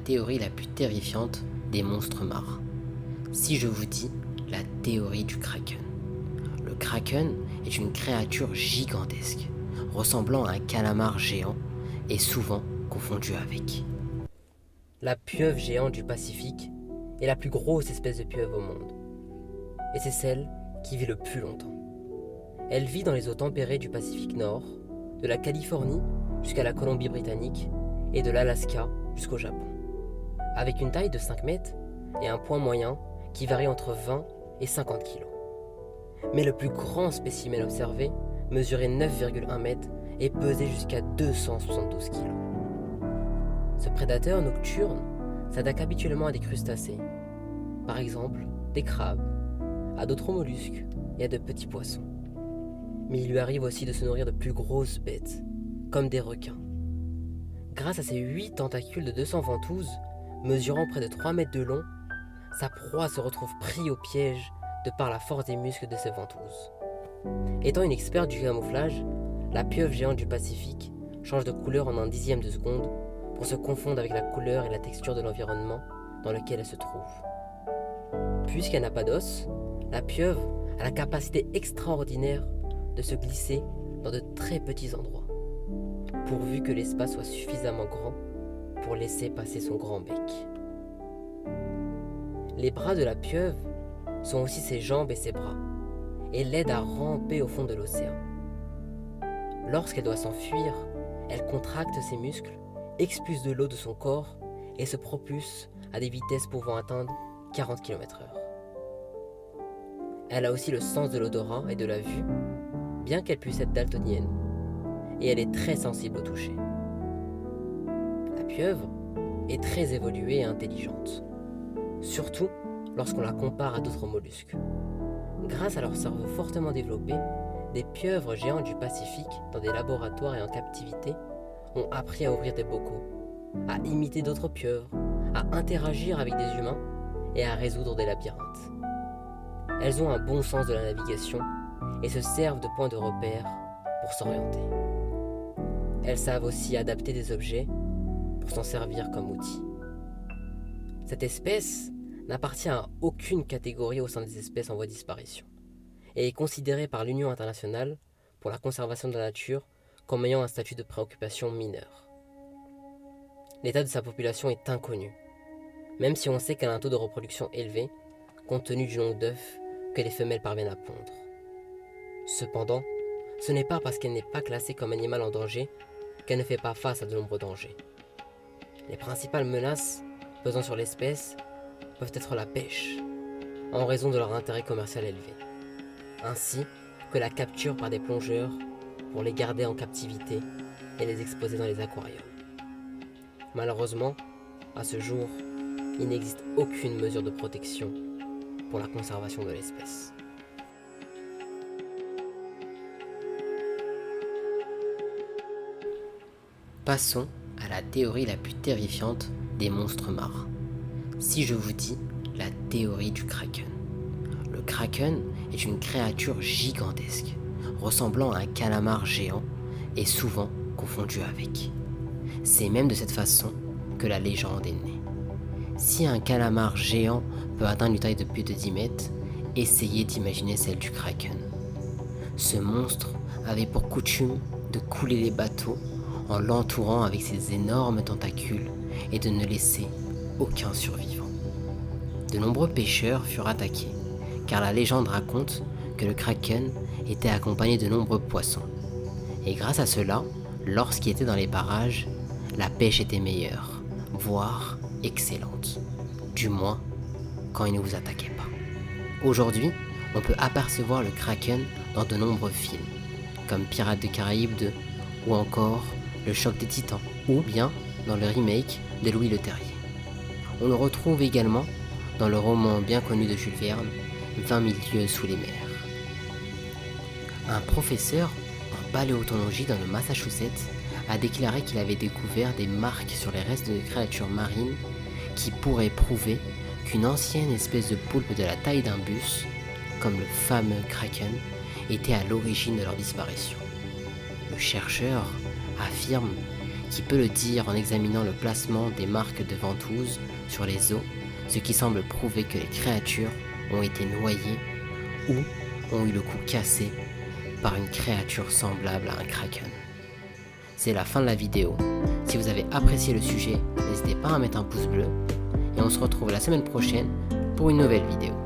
théorie la plus terrifiante des monstres marins. Si je vous dis la théorie du Kraken. Le Kraken est une créature gigantesque, ressemblant à un calamar géant et souvent confondu avec. La pieuvre géante du Pacifique est la plus grosse espèce de pieuvre au monde. Et c'est celle qui vit le plus longtemps. Elle vit dans les eaux tempérées du Pacifique Nord, de la Californie jusqu'à la Colombie-Britannique et de l'Alaska jusqu'au Japon. Avec une taille de 5 mètres et un poids moyen qui varie entre 20 et 50 kg. Mais le plus grand spécimen observé mesurait 9,1 mètres et pesait jusqu'à 272 kg. Ce prédateur nocturne s'attaque habituellement à des crustacés, par exemple des crabes, à d'autres mollusques et à de petits poissons. Mais il lui arrive aussi de se nourrir de plus grosses bêtes, comme des requins. Grâce à ses 8 tentacules de 200 ventouses, mesurant près de 3 mètres de long, sa proie se retrouve prise au piège de par la force des muscles de ses ventouses. Étant une experte du camouflage, la pieuvre géante du Pacifique change de couleur en un dixième de seconde pour se confondre avec la couleur et la texture de l'environnement dans lequel elle se trouve. Puisqu'elle n'a pas d'os, la pieuvre a la capacité extraordinaire de se glisser dans de très petits endroits, pourvu que l'espace soit suffisamment grand pour laisser passer son grand bec. Les bras de la pieuvre sont aussi ses jambes et ses bras, et l'aident à ramper au fond de l'océan. Lorsqu'elle doit s'enfuir, elle contracte ses muscles, expulse de l'eau de son corps et se propulse à des vitesses pouvant atteindre 40 km/h. Elle a aussi le sens de l'odorat et de la vue, bien qu'elle puisse être daltonienne, et elle est très sensible au toucher. La pieuvre est très évoluée et intelligente, surtout lorsqu'on la compare à d'autres mollusques. Grâce à leur cerveau fortement développé, des pieuvres géantes du Pacifique, dans des laboratoires et en captivité, ont appris à ouvrir des bocaux, à imiter d'autres pieuvres, à interagir avec des humains et à résoudre des labyrinthes. Elles ont un bon sens de la navigation et se servent de points de repère pour s'orienter. Elles savent aussi adapter des objets pour s'en servir comme outil. Cette espèce n'appartient à aucune catégorie au sein des espèces en voie de disparition et est considérée par l'Union internationale pour la conservation de la nature comme ayant un statut de préoccupation mineure. L'état de sa population est inconnu, même si on sait qu'elle a un taux de reproduction élevé compte tenu du nombre d'œufs que les femelles parviennent à pondre. Cependant, ce n'est pas parce qu'elle n'est pas classée comme animal en danger qu'elle ne fait pas face à de nombreux dangers. Les principales menaces pesant sur l'espèce peuvent être la pêche, en raison de leur intérêt commercial élevé, ainsi que la capture par des plongeurs pour les garder en captivité et les exposer dans les aquariums. Malheureusement, à ce jour, il n'existe aucune mesure de protection pour la conservation de l'espèce. Passons à la théorie la plus terrifiante des monstres marins. Si je vous dis la théorie du Kraken. Le Kraken est une créature gigantesque, ressemblant à un calamar géant et souvent confondu avec. C'est même de cette façon que la légende est née. Si un calamar géant peut atteindre une taille de plus de 10 mètres, essayez d'imaginer celle du Kraken. Ce monstre avait pour coutume de couler les bateaux en l'entourant avec ses énormes tentacules et de ne laisser aucun survivant. De nombreux pêcheurs furent attaqués, car la légende raconte que le Kraken était accompagné de nombreux poissons. Et grâce à cela, lorsqu'il était dans les parages, la pêche était meilleure, voire excellente. Du moins, quand il ne vous attaquait pas. Aujourd'hui, on peut apercevoir le Kraken dans de nombreux films, comme Pirates des Caraïbes 2, ou encore Le Choc des Titans, ou bien dans le remake de Louis Leterrier. On le retrouve également dans le roman bien connu de Jules Verne, 20 000 lieues sous les mers. Un professeur en paléontologie dans le Massachusetts a déclaré qu'il avait découvert des marques sur les restes de créatures marines qui pourraient prouver qu'une ancienne espèce de poulpe de la taille d'un bus, comme le fameux Kraken, était à l'origine de leur disparition. Le chercheur affirme Qui peut le dire en examinant le placement des marques de ventouses sur les os, ce qui semble prouver que les créatures ont été noyées ou ont eu le cou cassé par une créature semblable à un kraken. C'est la fin de la vidéo. Si vous avez apprécié le sujet, n'hésitez pas à mettre un pouce bleu et on se retrouve la semaine prochaine pour une nouvelle vidéo.